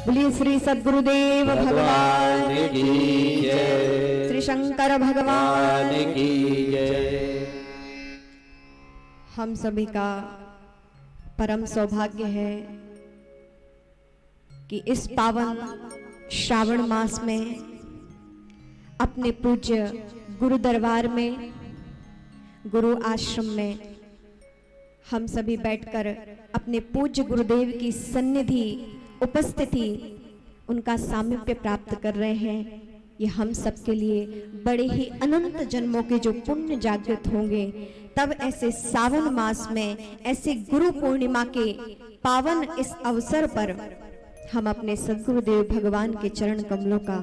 बोलिए श्री सद्गुरुदेव भगवान की जय, श्री शंकर भगवान की जय। हम सभी का परम सौभाग्य है कि इस पावन श्रावण मास में अपने पूज्य गुरु दरबार में, गुरु आश्रम में हम सभी बैठकर अपने पूज्य गुरुदेव की सन्निधि उपस्थिति, उनका सामीप्य प्राप्त कर रहे हैं। ये हम सबके लिए बड़े ही अनंत जन्मों के जो पुण्य जागृत होंगे, तब ऐसे सावन मास में, ऐसे गुरु पूर्णिमा के पावन इस अवसर पर हम अपने सद्गुरुदेव भगवान के चरण कमलों का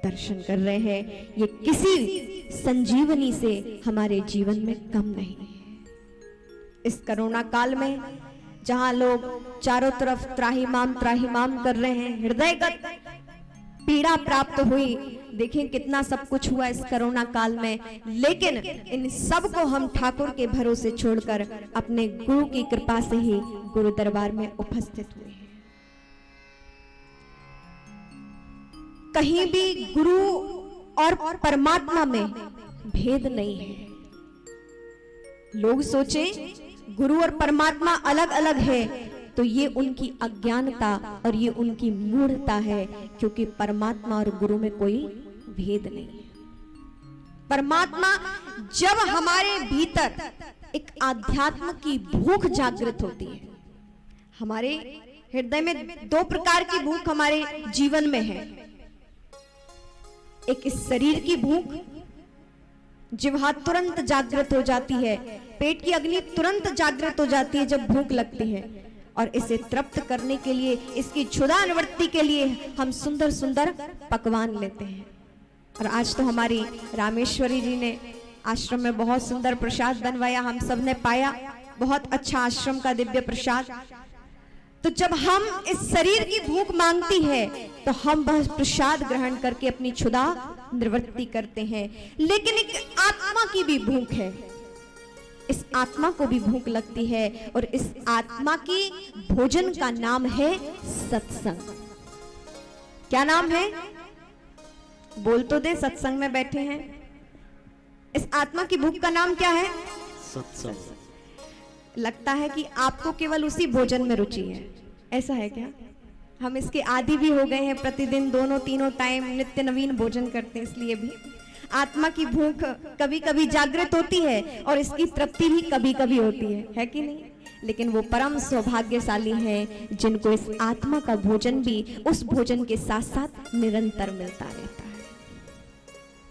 दर्शन कर रहे हैं। ये किसी संजीवनी से हमारे जीवन में कम नहीं है। इस कोरोना काल में जहां लोग चारों तरफ त्राहिमाम कर रहे हैं, हृदयगत पीड़ा प्राप्त हुई, देखें कितना सब कुछ हुआ इस कोरोना काल में, लेकिन इन सब को हम ठाकुर के भरोसे छोड़कर अपने गुरु की कृपा से ही गुरु दरबार में उपस्थित हुए हैं। कहीं भी गुरु और परमात्मा में भेद नहीं है। लोग सोचे गुरु और परमात्मा अलग अलग है, तो ये उनकी अज्ञानता और ये उनकी मूढ़ता है, क्योंकि परमात्मा और गुरु में कोई भेद नहीं है। परमात्मा जब हमारे भीतर एक आध्यात्म की भूख जागृत होती है, हमारे हृदय में दो प्रकार की भूख हमारे जीवन में है। एक इस शरीर की भूख, जिह्वा तुरंत जागृत हो जाती है, पेट की अग्नि तुरंत जागृत हो जाती है जब भूख लगती है, और इसे तृप्त करने के लिए, इसकी क्षुधा निवृत्ति के लिए हम सुंदर सुंदर पकवान लेते हैं। और आज तो हमारी रामेश्वरी जी ने आश्रम में बहुत सुंदर प्रसाद बनवाया, हम सब ने पाया, बहुत अच्छा आश्रम का दिव्य प्रसाद। तो जब हम इस शरीर की भूख मांगती है तो हम वह प्रसाद ग्रहण करके अपनी क्षुधा निवृत्ति करते हैं, लेकिन एक आत्मा की भी भूख है। इस आत्मा को भी भूख लगती है, और इस आत्मा की भोजन का नाम है सत्संग। क्या नाम है? बोल तो दे, सत्संग में बैठे हैं। इस आत्मा की भूख का नाम क्या है? सत्संग। लगता है कि आपको केवल उसी भोजन में रुचि है, ऐसा है क्या? हम इसके आदी भी हो गए हैं, प्रतिदिन दोनों तीनों टाइम नित्य नवीन भोजन करते हैं, इसलिए भी आत्मा की भूख कभी कभी जागृत होती है और इसकी तृप्ति भी कभी कभी होती है कि नहीं? लेकिन वो परम सौभाग्यशाली हैं जिनको इस आत्मा का भोजन भी उस भोजन के साथ साथ निरंतर मिलता रहता है।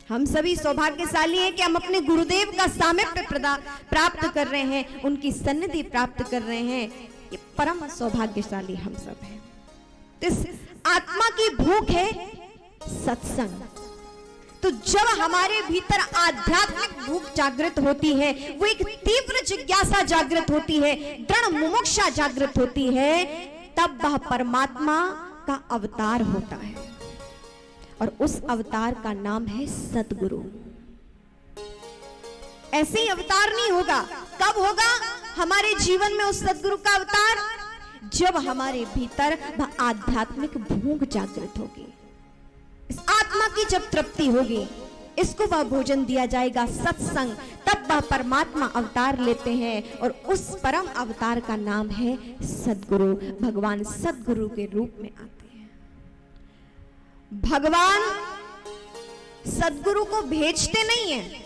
हम सभी सौभाग्यशाली हैं कि हम अपने गुरुदेव का सामीप्य प्राप्त कर रहे हैं, उनकी सन्निधि प्राप्त कर रहे हैं। ये परम सौभाग्यशाली हम सब हैं। इस आत्मा की भूख है सत्संग। तो जब हमारे भीतर आध्यात्मिक भूख जागृत होती है, वो एक तीव्र जिज्ञासा जागृत होती है, दृढ़ मुमुक्षा जागृत होती है, तब वह परमात्मा का अवतार होता है, और उस अवतार का नाम है सतगुरु। ऐसे ही अवतार नहीं होगा। कब होगा हमारे जीवन में उस सतगुरु का अवतार? जब हमारे भीतर वह आध्यात्मिक भूख जागृत होगी, इस आत्मा की जब तृप्ति होगी, इसको वह भोजन दिया जाएगा सत्संग, तब वह परमात्मा अवतार लेते हैं, और उस परम अवतार का नाम है सद्गुरु। भगवान सद्गुरु के रूप में आते हैं। भगवान सद्गुरु को भेजते नहीं हैं,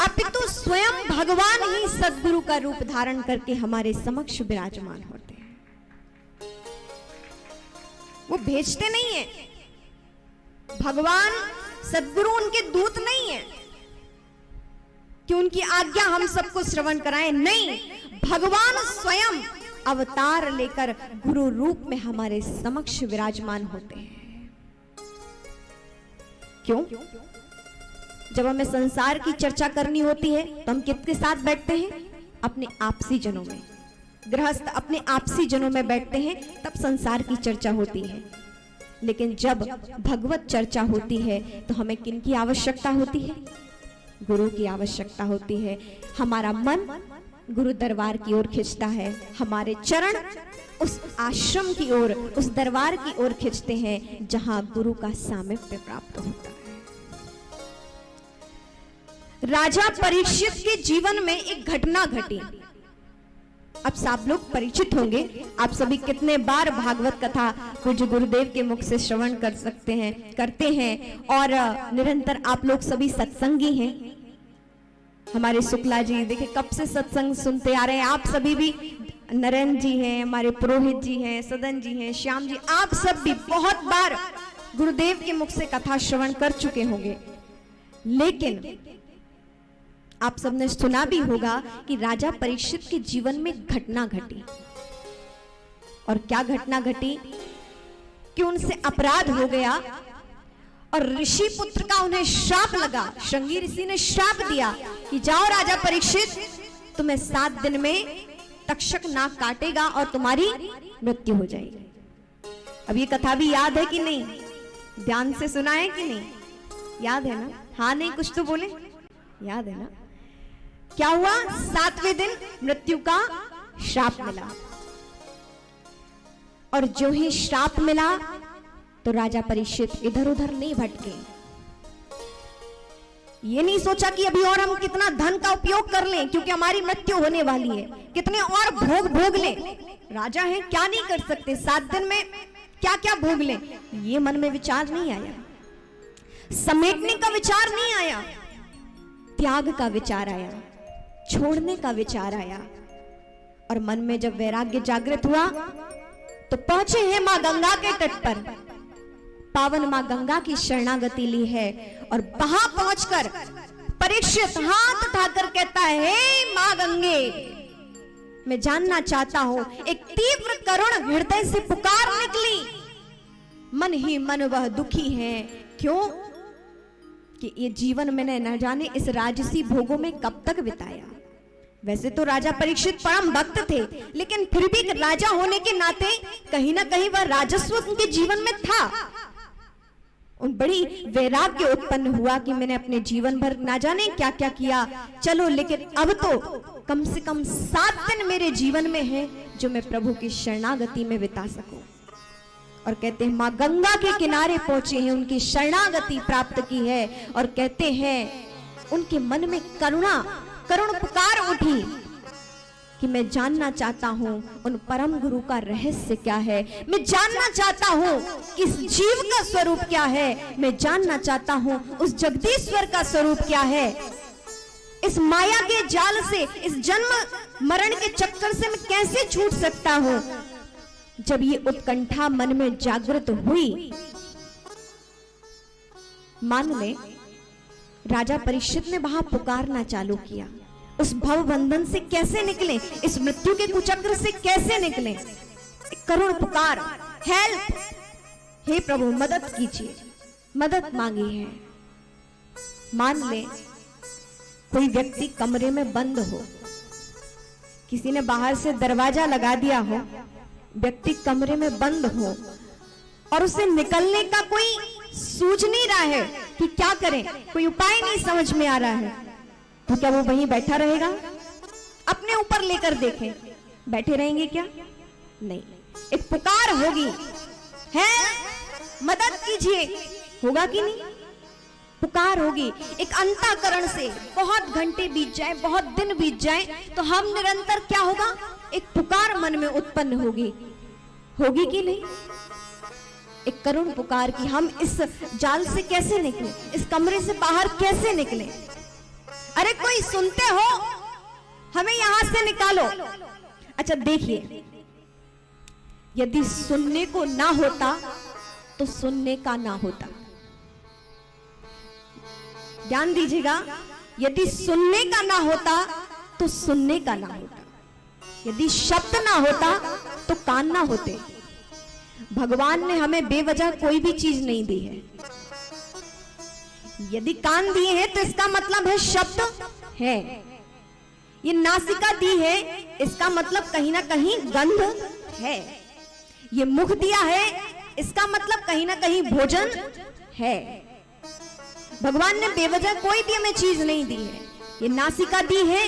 अपितु स्वयं भगवान ही सद्गुरु का रूप धारण करके हमारे समक्ष विराजमान होते हैं। वो भेजते नहीं हैं। भगवान सद्गुरु उनके दूत नहीं है कि उनकी आज्ञा हम सबको श्रवण कराएं। नहीं, भगवान स्वयं अवतार लेकर गुरु रूप में हमारे समक्ष विराजमान होते हैं। क्यों? जब हमें संसार की चर्चा करनी होती है तो हम किसके साथ बैठते हैं? अपने आपसी जनों में। गृहस्थ अपने आपसी जनों में बैठते हैं, तब संसार की चर्चा होती है। लेकिन जब भगवत चर्चा होती है तो हमें किन की आवश्यकता होती है? गुरु की आवश्यकता होती है। हमारा मन गुरु दरबार की ओर खींचता है, हमारे चरण उस आश्रम की ओर, उस दरबार की ओर खींचते हैं जहां गुरु का सामीप्य प्राप्त होता है। राजा परीक्षित के जीवन में एक घटना घटी। अब सब लोग परिचित होंगे, आप सभी कितने बार भागवत कथा पूज्य गुरुदेव के मुख से श्रवण कर सकते हैं, करते हैं, और निरंतर आप लोग सभी सत्संगी हैं। हमारे शुक्ला जी देखिए कब से सत्संग सुनते आ रहे हैं, आप सभी भी, नरेंद्र जी हैं, हमारे पुरोहित जी हैं, सदन जी हैं, श्याम जी, आप सब भी बहुत बार गुरुदेव के मुख से कथा श्रवण कर चुके होंगे। लेकिन आप सबने सुना भी होगा कि राजा परीक्षित के जीवन में घटना घटी। और क्या घटना घटी कि उनसे अपराध हो गया और ऋषि पुत्र का उन्हें श्राप लगा। श्रृंगी ऋषि ने श्राप दिया कि जाओ राजा परीक्षित, तुम्हें 7 दिन में तक्षक नाक काटेगा और तुम्हारी मृत्यु हो जाएगी। अब ये कथा भी याद है कि नहीं? ध्यान से सुना है कि नहीं? याद है ना? हाँ नहीं कुछ तो बोले, याद है ना? क्या हुआ? 7वें दिन मृत्यु का श्राप मिला, और जो ही श्राप मिला तो राजा परीक्षित इधर उधर नहीं भटके। ये नहीं सोचा कि अभी और हम कितना धन का उपयोग कर लें क्योंकि हमारी मृत्यु होने वाली है, कितने और भोग लें, राजा हैं क्या नहीं कर सकते, 7 दिन में क्या क्या भोग लें। ये मन में विचार नहीं आया, समेटने का विचार नहीं आया, त्याग का विचार आया, छोड़ने का विचार आया। और मन में जब वैराग्य जागृत हुआ तो पहुंचे हैं मां गंगा के तट पर, पावन मां गंगा की शरणागति ली है। और वहां पहुंचकर परीक्षित हाथ उठाकर कहता है, हे मां गंगे, मैं जानना चाहता हूं। एक तीव्र करुण हृदय से पुकार निकली, मन ही मन वह दुखी है। क्यों? कि ये जीवन मैंने न जाने इस राजसी भोगों में कब तक बिताया। वैसे तो राजा परीक्षित परम भक्त थे, लेकिन फिर भी राजा होने के नाते कहीं ना कहीं वह राजस्व उनके जीवन में था। उन बड़ी वैराग्य उत्पन्न हुआ कि मैंने अपने जीवन भर ना जाने क्या क्या किया, चलो लेकिन अब तो कम से कम 7 दिन मेरे जीवन में है जो मैं प्रभु की शरणागति में बिता सकूं। और कहते हैं मां गंगा के किनारे पहुंचे हैं, उनकी शरणागति प्राप्त की है। और कहते हैं उनके मन में करुण पुकार उठी कि मैं जानना चाहता हूं उन परम गुरु का रहस्य क्या है, मैं जानना चाहता हूं इस जीव का स्वरूप क्या है, मैं जानना चाहता हूं उस जगदीश्वर का स्वरूप क्या है। इस माया के जाल से, इस जन्म मरण के चक्कर से मैं कैसे छूट सकता हूं। जब ये उत्कंठा मन में जागृत हुई, मान ले राजा परीक्षित ने वहां पुकारना चालू किया, उस भव बंधन से कैसे निकले, इस मृत्यु के कुचक्र से कैसे निकले। करुण पुकार, हेल्प, हे प्रभु मदद कीजिए, मदद मांगी है। मान ले कोई व्यक्ति कमरे में बंद हो, किसी ने बाहर से दरवाजा लगा दिया हो, व्यक्ति कमरे में बंद हो और उसे निकलने का कोई सूझ नहीं रहा है कि क्या करें, कोई उपाय नहीं समझ में आ रहा है, तो क्या वो वहीं बैठा रहेगा? अपने ऊपर लेकर देखें, बैठे रहेंगे क्या? नहीं, एक पुकार होगी, है मदद कीजिए, होगा कि नहीं? पुकार होगी एक अंतःकरण से। बहुत घंटे बीत जाए, बहुत दिन बीत जाए, तो हम निरंतर क्या होगा, एक पुकार मन में उत्पन्न होगी कि नहीं? एक करुण पुकार की हम इस जाल से कैसे निकले, इस कमरे से बाहर कैसे निकले। अरे कोई सुनते हो, हमें यहां से निकालो। अच्छा देखिए, यदि सुनने को ना होता तो सुनने का ना होता। ध्यान दीजिएगा, यदि सुनने का ना होता तो सुनने का ना होता, यदि शब्द ना होता तो कान ना होते। भगवान ने हमें बेवजह कोई भी चीज नहीं दी है। यदि कान दिए हैं तो इसका मतलब है शब्द है। ये नासिका दी है, इसका मतलब कहीं ना कहीं गंध है। ये मुख दिया है, इसका मतलब कहीं ना कहीं भोजन है। भगवान ने बेवजह कोई भी हमें चीज नहीं दी है। ये नासिका दी है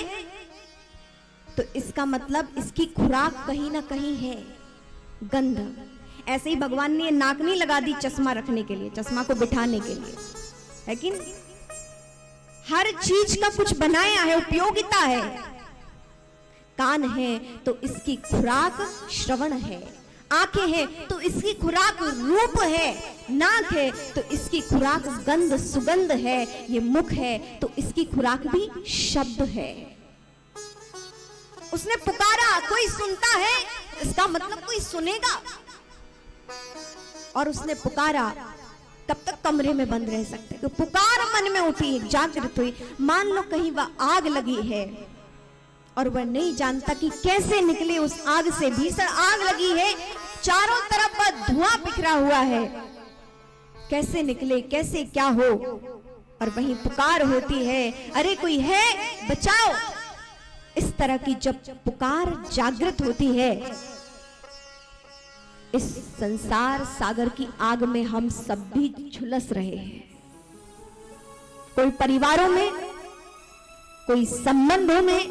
तो इसका मतलब इसकी खुराक कहीं ना कहीं है गंध। ऐसे ही भगवान ने नाकनी लगा दी चश्मा रखने के लिए, चश्मा को बिठाने के लिए, है कि नहीं? हर चीज का कुछ बनाया है, उपयोगिता है। कान है तो इसकी खुराक श्रवण है, आंखें हैं तो इसकी खुराक रूप है, नाक है तो इसकी खुराक गंध सुगंध है, ये मुख है तो इसकी खुराक भी शब्द है। उसने पुकारा, कोई सुनता है, इसका मतलब कोई सुनेगा। और उसने पुकारा, कब तक कमरे में बंद रह सकते? तो पुकार मन में उठी, जागृत हुई। मान लो कहीं वह आग लगी है और वह नहीं जानता कि कैसे निकले उस आग से। भीषण आग लगी है, चारों तरफ वह धुआं बिखरा हुआ है, कैसे निकले, कैसे क्या हो? और वहीं पुकार होती है, अरे कोई है, बचाओ। इस तरह की जब पुकार जागृत होती है, इस संसार सागर की आग में हम सब भी झुलस रहे हैं। कोई परिवारों में, कोई संबंधों में,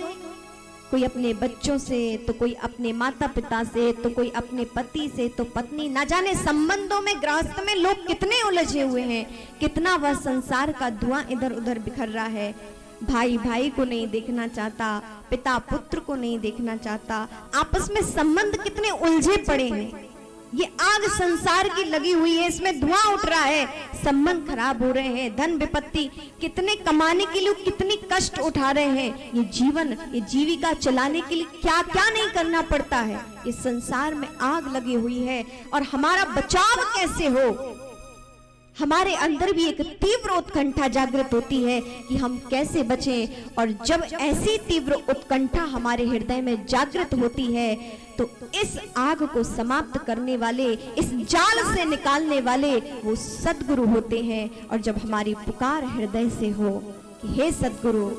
कोई अपने बच्चों से, तो कोई अपने माता पिता से, तो कोई अपने पति से, तो पत्नी। ना जाने संबंधों में, गृहस्थ में लोग कितने उलझे हुए हैं, कितना वह संसार का धुआं इधर उधर बिखर रहा है। भाई भाई को नहीं देखना चाहता, पिता पुत्र को नहीं देखना चाहता, आपस में संबंध कितने उलझे पड़े हैं। ये आग संसार की लगी हुई है, इसमें धुआं उठ रहा है, संबंध खराब हो रहे हैं, धन विपत्ति, कितने कमाने के लिए कितनी कष्ट उठा रहे हैं। ये जीवन, ये जीविका चलाने के लिए क्या क्या नहीं करना पड़ता है। इस संसार में आग लगी हुई है और हमारा बचाव कैसे हो? हमारे अंदर भी एक तीव्र उत्कंठा जागृत होती है कि हम कैसे बचें। और जब ऐसी तीव्र उत्कंठा हमारे हृदय में जागृत होती है, तो इस आग को समाप्त करने वाले, इस जाल से निकालने वाले वो सद्गुरु होते हैं। और जब हमारी पुकार हृदय से हो कि हे सद्गुरु,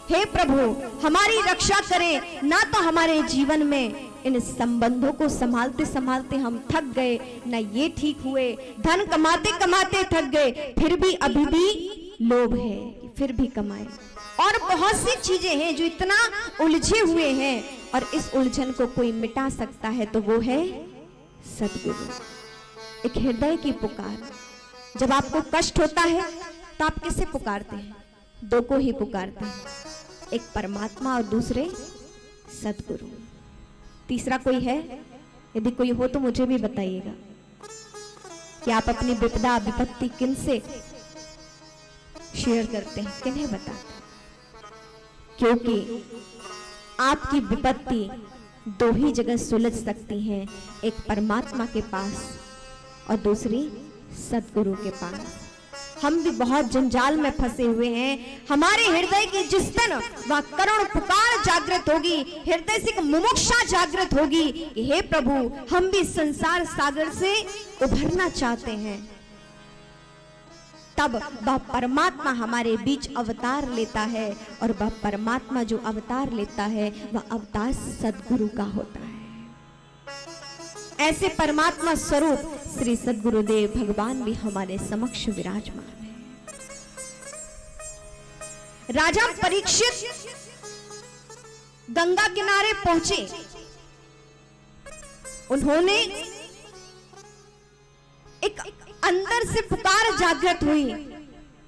हे प्रभु, हमारी रक्षा करें, ना तो हमारे जीवन में इन संबंधों को संभालते संभालते हम थक गए, ना ये ठीक हुए, धन कमाते कमाते थक गए, फिर भी अभी भी लोभ है कि फिर भी कमाए। और बहुत सी चीजें हैं जो इतना उलझे हुए हैं, और इस उलझन को कोई मिटा सकता है तो वो है सद्गुरु। एक हृदय की पुकार। जब आपको कष्ट होता है तो आप किसे पुकारते हैं? दो को ही पुकारते हैं, एक परमात्मा और दूसरे सद्गुरु। तीसरा कोई है? यदि कोई हो तो मुझे भी बताइएगा कि आप अपनी विपदा विपत्ति किन से शेयर करते हैं, किन्हें बताते हैं? क्योंकि आपकी विपत्ति दो ही जगह सुलझ सकती है, एक परमात्मा के पास और दूसरी सद्गुरु के पास। हम भी बहुत जंजाल में फंसे हुए हैं। हमारे हृदय की जिस दिन वह करुण पुकार जागृत होगी, हृदय से एक मुमुक्षा जागृत होगी कि हे प्रभु, हम भी संसार सागर से उभरना चाहते हैं, तब वह परमात्मा हमारे बीच अवतार लेता है। और वह परमात्मा जो अवतार लेता है, वह अवतार सद्गुरु का होता है। ऐसे परमात्मा स्वरूप श्री सद्गुरुदेव भगवान भी हमारे समक्ष विराजमान है। राजा परीक्षित गंगा किनारे पहुंचे। उन्होंने एक अंदर से पुकार जागृत हुई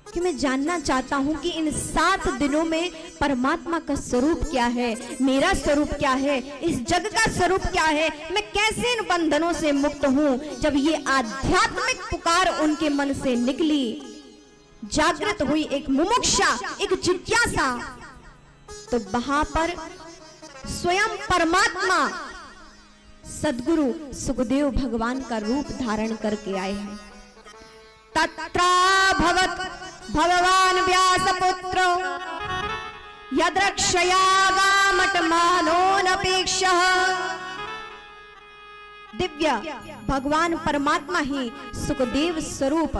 कि मैं जानना चाहता हूं कि इन 7 दिनों में परमात्मा का स्वरूप क्या है, मेरा स्वरूप क्या है, इस जग का स्वरूप क्या है, मैं कैसे इन बंधनों से मुक्त हूं। जब ये आध्यात्मिक पुकार उनके मन से निकली, जागृत हुई एक मुमुक्षा, एक जिज्ञासा, तो वहां पर स्वयं परमात्मा सद्गुरु सुखदेव भगवान का रूप धारण करके आए हैं। तत्राभवत् भगवान व्यासपुत्र यद्रक्षयागामटमानोऽनपेक्षः। दिव्य भगवान परमात्मा ही सुखदेव स्वरूप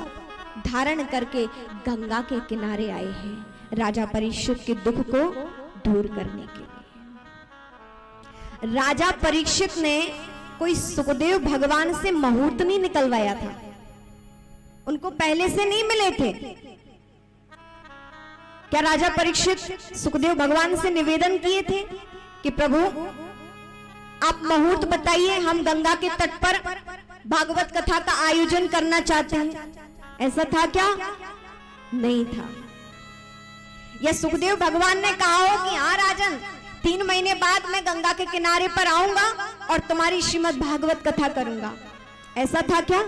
धारण करके गंगा के किनारे आए हैं, राजा परीक्षित के दुख को दूर करने के लिए। राजा परीक्षित ने कोई सुखदेव भगवान से मुहूर्त नहीं निकलवाया था, उनको पहले से नहीं मिले थे। क्या राजा परीक्षित सुखदेव भगवान से निवेदन किए थे कि प्रभु आप मुहूर्त बताइए, हम गंगा के तट पर भागवत कथा का आयोजन करना चाहते हैं। ऐसा था क्या? नहीं था। यह सुखदेव भगवान ने कहा हो कि हाँ राजन, 3 महीने बाद मैं गंगा के किनारे पर आऊंगा और तुम्हारी श्रीमद् भागवत कथा करूंगा। ऐसा था क्या?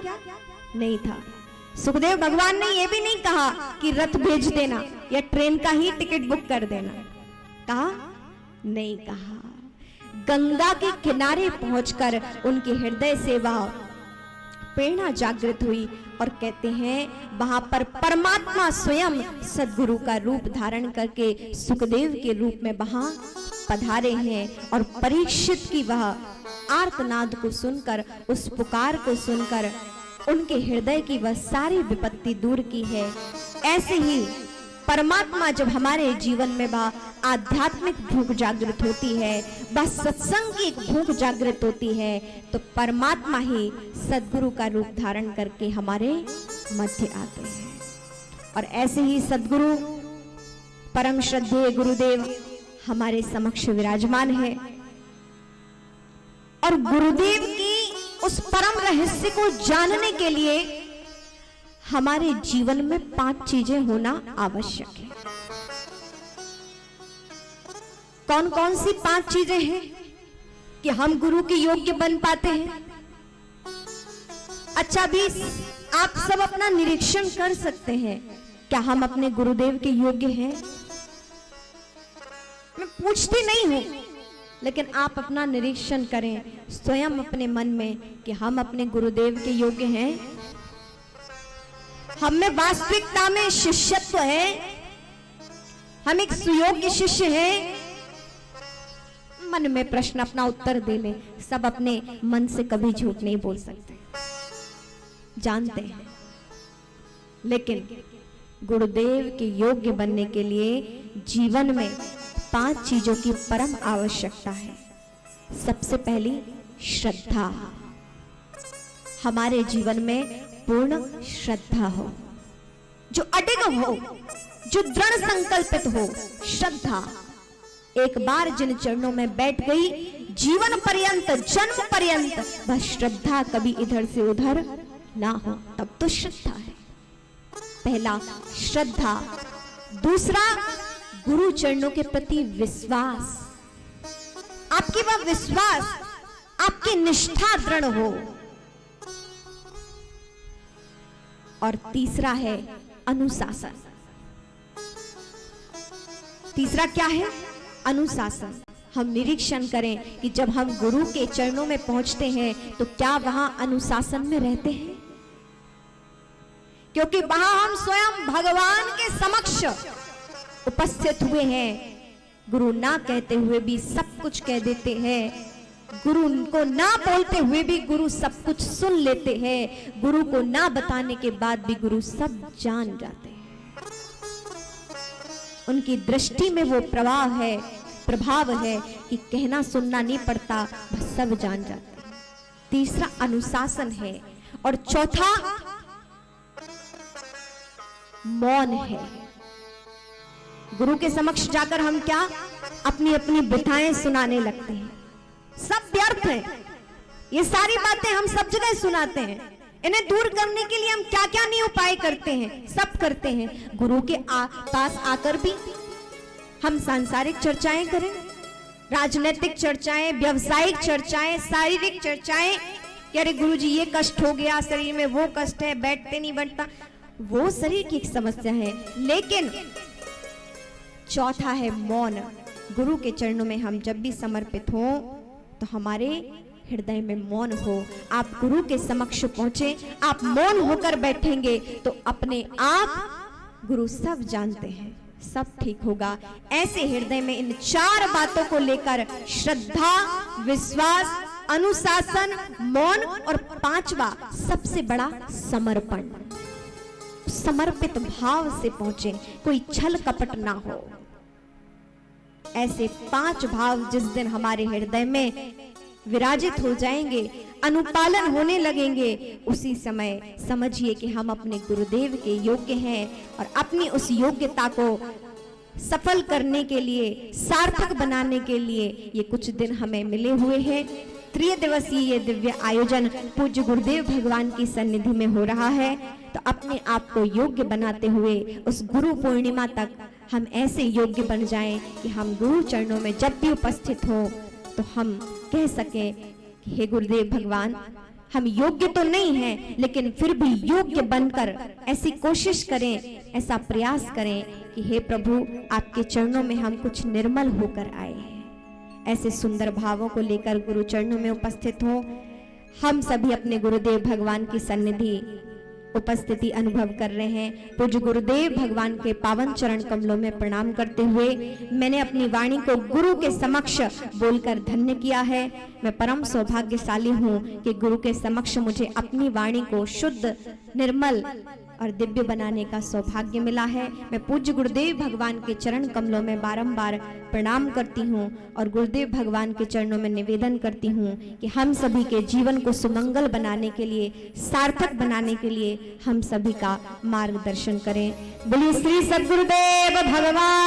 नहीं था। सुखदेव भगवान ने यह भी नहीं कहा कि रथ भेज देना या ट्रेन का ही टिकट बुक कर देना। कहा? नहीं कहा। गंगा के किनारे पहुंचकर उनके हृदय से वह प्रेरणा जागृत हुई और कहते हैं वहां पर परमात्मा स्वयं सद्गुरु का रूप धारण करके सुखदेव के रूप में वहां पधारे हैं। और परीक्षित की वह आर्तनाद को सुनकर, उस पुकार को सुनकर उनके हृदय की वह सारी विपत्ति दूर की है। ऐसे ही परमात्मा जब हमारे जीवन में वह आध्यात्मिक भूख जागृत होती है, वह सत्संग की एक भूख जागृत होती है, तो परमात्मा ही सद्गुरु का रूप धारण करके हमारे मध्य आते हैं। और ऐसे ही सद्गुरु परम श्रद्धेय गुरुदेव हमारे समक्ष विराजमान है। और गुरुदेव की उस परम रहस्य को जानने के लिए हमारे जीवन में 5 चीजें होना आवश्यक है। कौन कौन सी 5 चीजें हैं कि हम गुरु के योग्य बन पाते हैं? अच्छा, भी आप सब अपना निरीक्षण कर सकते हैं, क्या हम अपने गुरुदेव के योग्य हैं? मैं पूछती नहीं हूं, लेकिन आप अपना निरीक्षण करें स्वयं अपने मन में कि हम अपने गुरुदेव के योग्य हैं। हम में वास्तविकता में शिष्यत्व है, हम एक सुयोग्य शिष्य हैं। मन में प्रश्न अपना उत्तर दे लें। सब अपने मन से कभी झूठ नहीं बोल सकते, जानते हैं। लेकिन गुरुदेव के योग्य बनने के लिए जीवन में 5 चीजों की परम आवश्यकता है। सबसे पहली श्रद्धा। हमारे जीवन में पूर्ण श्रद्धा हो, जो अडिग हो, जो दृढ़ संकल्पित हो। श्रद्धा एक बार जिन चरणों में बैठ गई, जीवन पर्यंत, जन्म पर्यंत वह श्रद्धा कभी इधर से उधर ना हो, तब तो श्रद्धा है। पहला श्रद्धा। दूसरा गुरु चरणों के प्रति विश्वास। आपकी वह विश्वास, आपकी निष्ठा दृढ़ हो। और तीसरा है अनुशासन। तीसरा क्या है? अनुशासन। हम निरीक्षण करें कि जब हम गुरु के चरणों में पहुंचते हैं तो क्या वहां अनुशासन में रहते हैं? क्योंकि वहां हम स्वयं भगवान के समक्ष उपस्थित हुए हैं। गुरु ना कहते हुए भी सब कुछ कह देते हैं। गुरु को ना बोलते हुए भी गुरु सब कुछ सुन लेते हैं। गुरु को ना बताने के बाद भी गुरु सब जान जाते हैं। उनकी दृष्टि में वो प्रभाव है कि कहना सुनना नहीं पड़ता, बस सब जान जाते हैं। तीसरा अनुशासन है। और चौथा मौन है। गुरु के समक्ष जाकर हम क्या अपनी अपनी व्यथाएं सुनाने लगते हैं। सब व्यर्थ है। ये सारी बातें हम सब जगह सुनाते हैं। इन्हें दूर करने के लिए हम क्या क्या नहीं उपाय करते हैं, सब करते हैं। गुरु के पास आकर भी हम सांसारिक चर्चाएं करें, राजनीतिक चर्चाएं, व्यवसायिक चर्चाएं, शारीरिक चर्चाएं कि अरे गुरुजी ये कष्ट हो गया, शरीर में वो कष्ट है, बैठते नहीं बैठता, वो शरीर की एक समस्या है। लेकिन चौथा है मौन। गुरु के चरणों में हम जब भी समर्पित हों तो हमारे हृदय में मौन हो। आप गुरु के समक्ष पहुंचे, आप मौन होकर बैठेंगे तो अपने आप गुरु सब जानते हैं, सब ठीक होगा। ऐसे हृदय में इन 4 बातों को लेकर श्रद्धा, विश्वास, अनुशासन, मौन और 5वां सबसे बड़ा समर्पण, समर्पित भाव से पहुंचे, कोई छल कपट ना हो। ऐसे 5 भाव जिस दिन हमारे हृदय में विराजित हो जाएंगे, अनुपालन होने लगेंगे, उसी समय समझिए कि हम अपने गुरुदेव के योग्य हैं और अपनी उस योग्यता को सफल करने के लिए, सार्थक बनाने के लिए ये कुछ दिन हमें मिले हुए हैं। 3 दिवसीय ये दिव्य आयोजन पूज्य गुरुदेव भगवान की सन्निधि में हो रहा है। तो अपने आप को योग्य बनाते हुए उस गुरु पूर्णिमा तक हम ऐसे योग्य बन जाएं कि हम गुरु चरणों में जब भी उपस्थित हो तो हम कह सके कि हे गुरुदेव भगवान, हम योग्य तो नहीं हैं, लेकिन फिर भी योग्य बनकर ऐसी कोशिश करें, ऐसा प्रयास करें कि हे प्रभु, आपके चरणों में हम कुछ निर्मल होकर आए हैं। ऐसे सुंदर भावों को लेकर गुरु चरणों में उपस्थित हो। हम सभी अपने गुरुदेव भगवान की सन्निधि उपस्थिति अनुभव कर रहे हैं। पूज्य गुरुदेव भगवान के पावन चरण कमलों में प्रणाम करते हुए मैंने अपनी वाणी को गुरु के समक्ष बोलकर धन्य किया है। मैं परम सौभाग्यशाली हूँ कि गुरु के समक्ष मुझे अपनी वाणी को शुद्ध, निर्मल और दिव्य बनाने का सौभाग्य मिला है। मैं पूज्य गुरुदेव भगवान के चरण कमलों में बारंबार प्रणाम करती हूँ और गुरुदेव भगवान के चरणों में निवेदन करती हूँ कि हम सभी के जीवन को सुमंगल बनाने के लिए, सार्थक बनाने के लिए हम सभी का मार्गदर्शन करें। बोलिए श्री सद्गुरुदेव भगवान